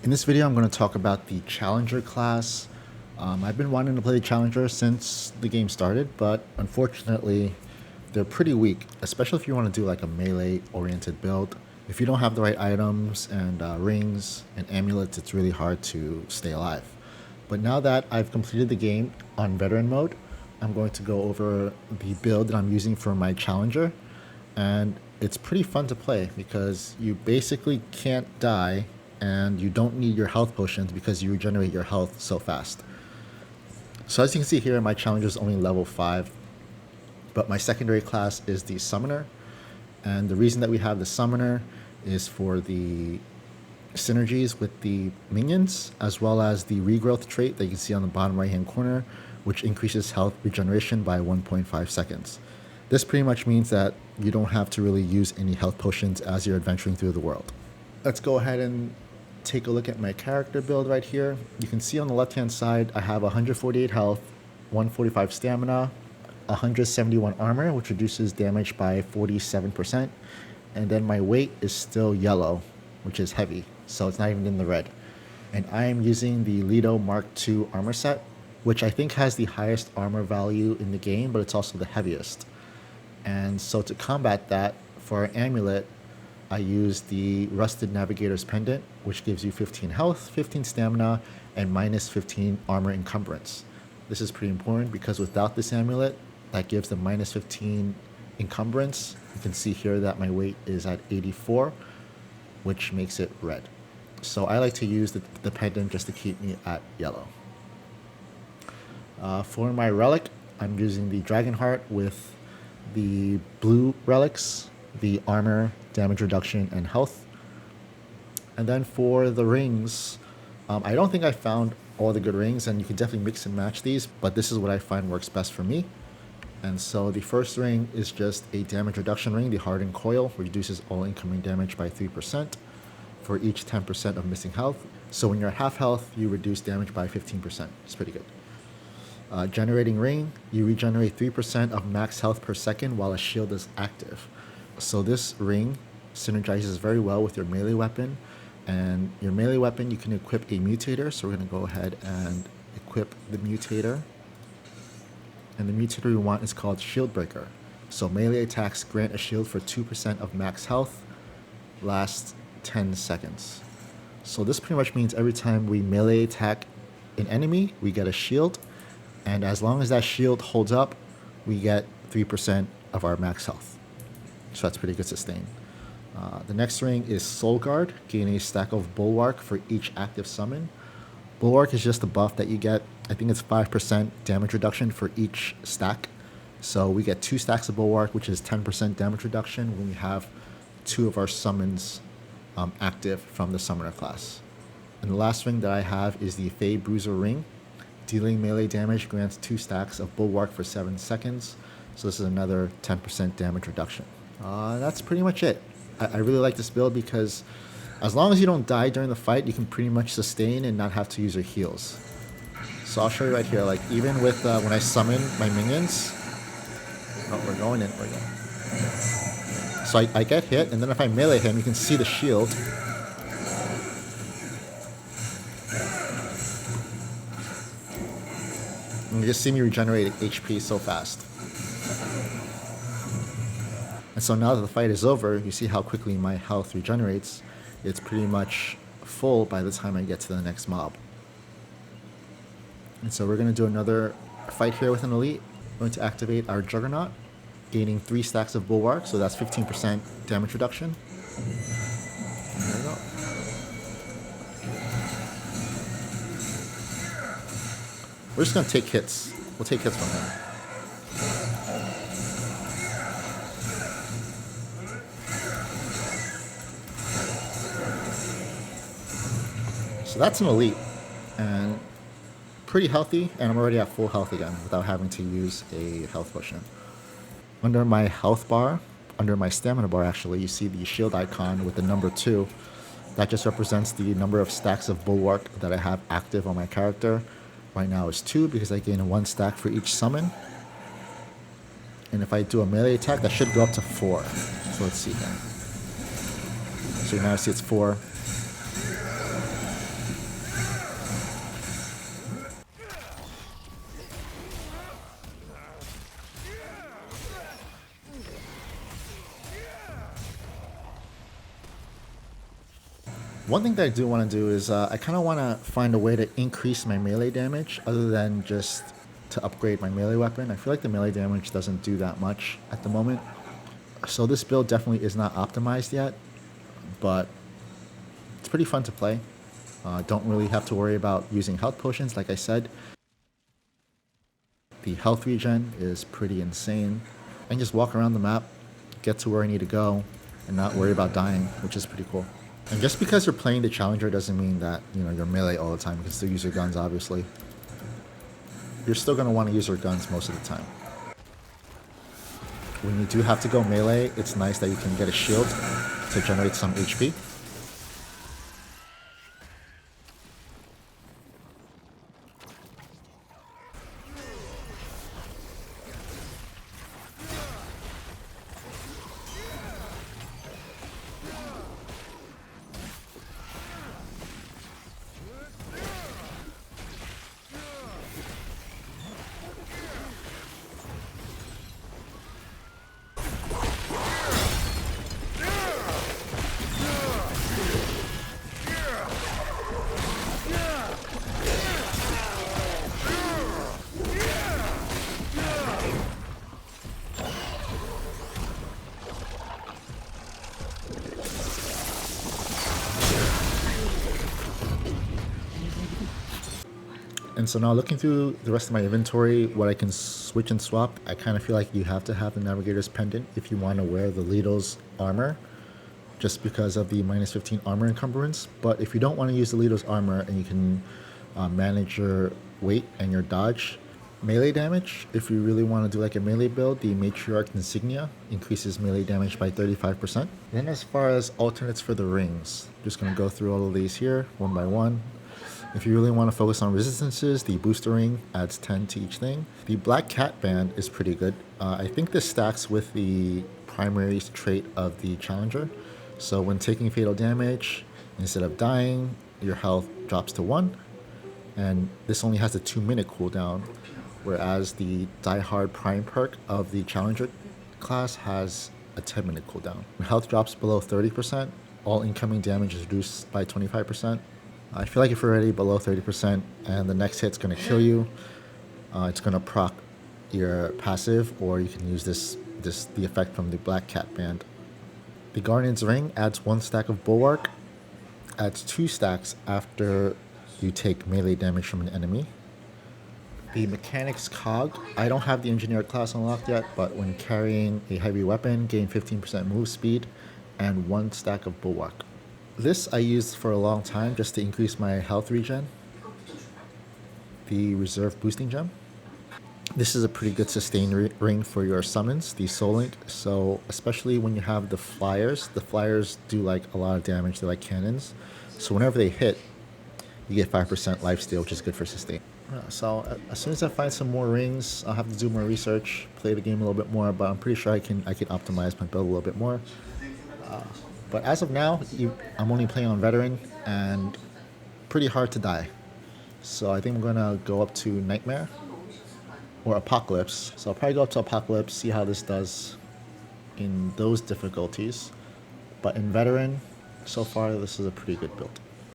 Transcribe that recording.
In this video, I'm going to talk about the Challenger class. I've been wanting to play the Challenger since the game started, but unfortunately, they're pretty weak, especially if you want to do like a melee-oriented build. If you don't have the right items and rings and amulets, it's really hard to stay alive. But now that I've completed the game on Veteran mode, I'm going to go over the build that I'm using for my Challenger. And it's pretty fun to play because you basically can't die and you don't need your health potions because you regenerate your health so fast. So as you can see here, my Challenger is only level 5, but my secondary class is the Summoner. And the reason that we have the Summoner is for the synergies with the minions, as well as the regrowth trait that you can see on the bottom right hand corner, which increases health regeneration by 1.5 seconds. This pretty much means that you don't have to really use any health potions as you're adventuring through the world. Let's go ahead and take a look at my character build right here. You can see on the left hand side I have 148 health, 145 stamina, 171 armor, which reduces damage by 47%, and then my weight is still yellow, which is heavy, so it's not even in the red. And I am using the Lido Mark II armor set, which I think has the highest armor value in the game, but it's also the heaviest. And so to combat that, for our amulet, I use the Rusted Navigator's Pendant, which gives you 15 health, 15 stamina, and minus 15 armor encumbrance. This is pretty important because without this amulet, that gives the minus 15 encumbrance. You can see here that my weight is at 84, which makes it red. So I like to use the pendant just to keep me at yellow. For my relic, I'm using the Dragon Heart with the blue relics, the armor, damage reduction, and health. And then for the rings, I don't think I found all the good rings, and you can definitely mix and match these, but this is what I find works best for me. And so the first ring is just a damage reduction ring, the Hardened Coil, which reduces all incoming damage by 3% for each 10% of missing health. So when you're at half health, you reduce damage by 15%. It's pretty good. Generating Ring, you regenerate 3% of max health per second while a shield is active. So this ring synergizes very well with your melee weapon. And your melee weapon, you can equip a mutator. So we're going to go ahead and equip the mutator. And the mutator we want is called Shield Breaker. So melee attacks grant a shield for 2% of max health, lasts 10 seconds. So this pretty much means every time we melee attack an enemy, we get a shield. And as long as that shield holds up, we get 3% of our max health. So that's pretty good sustain. The next ring is Soul Guard. Gain a stack of Bulwark for each active summon. Bulwark is just a buff that you get. I think it's 5% damage reduction for each stack. So we get 2 stacks of Bulwark, which is 10% damage reduction when we have 2 of our summons active from the Summoner class. And the last ring that I have is the Fey Bruiser Ring. Dealing melee damage grants 2 stacks of Bulwark for 7 seconds. So this is another 10% damage reduction. That's pretty much it. I really like this build because as long as you don't die during the fight, you can pretty much sustain and not have to use your heals. So I'll show you right here, like even with when I summon my minions, oh, we're going in, So I get hit, and then if I melee him, you can see the shield. And you just see me regenerate HP so fast. And so now that the fight is over, you see how quickly my health regenerates. It's pretty much full by the time I get to the next mob. And so we're going to do another fight here with an elite. We're going to activate our Juggernaut, gaining 3 stacks of Bulwark, so that's 15% damage reduction. And there we go. We're just going to take hits. We'll take hits from him. So that's an elite, and pretty healthy, and I'm already at full health again without having to use a health potion. Under my health bar, under my stamina bar actually, you see the shield icon with the number 2. That just represents the number of stacks of Bulwark that I have active on my character. Right now is 2 because I gain 1 stack for each summon. And if I do a melee attack, that should go up to 4. So let's see here. So now I see it's 4. One thing that I do want to do is I kind of want to find a way to increase my melee damage other than just to upgrade my melee weapon. I feel like the melee damage doesn't do that much at the moment. So this build definitely is not optimized yet, but it's pretty fun to play. Don't really have to worry about using health potions, like I said. The health regen is pretty insane. I can just walk around the map, get to where I need to go, and not worry about dying, which is pretty cool. And just because you're playing the Challenger doesn't mean that, you know, you're melee all the time. You can still use your guns, obviously. You're still going to want to use your guns most of the time. When you do have to go melee, it's nice that you can get a shield to generate some HP. And so now looking through the rest of my inventory, what I can switch and swap, I kind of feel like you have to have the Navigator's Pendant if you want to wear the Lido's armor, just because of the minus 15 armor encumbrance. But if you don't want to use the Lido's armor and you can manage your weight and your dodge, melee damage, if you really want to do like a melee build, the Matriarch Insignia increases melee damage by 35%. Then as far as alternates for the rings, just going to go through all of these here one by one. If you really want to focus on resistances, the booster ring adds 10 to each thing. The Black Cat Band is pretty good. I think this stacks with the primary trait of the Challenger. So when taking fatal damage, instead of dying, your health drops to 1. And this only has a 2-minute cooldown, whereas the Die Hard Prime perk of the Challenger class has a 10-minute cooldown. When health drops below 30%, all incoming damage is reduced by 25%. I feel like if you're already below 30% and the next hit's going to kill you, it's going to proc your passive, or you can use the effect from the Black Cat Band. The Guardian's Ring adds 1 stack of Bulwark, adds 2 stacks after you take melee damage from an enemy. The Mechanic's Cog, I don't have the Engineer class unlocked yet, but when carrying a heavy weapon, gain 15% move speed and 1 stack of Bulwark. This I used for a long time just to increase my health regen. The Reserve Boosting Gem. This is a pretty good sustain ring for your summons, the Soul Link. So especially when you have the flyers do like a lot of damage. They're like cannons. So whenever they hit, you get 5% lifesteal, which is good for sustain. So as soon as I find some more rings, I'll have to do more research, play the game a little bit more, but I'm pretty sure I can optimize my build a little bit more. But as of now, I'm only playing on Veteran and pretty hard to die. So I think I'm going to go up to Nightmare or Apocalypse. So I'll probably go up to Apocalypse, see how this does in those difficulties. But in Veteran, so far this is a pretty good build.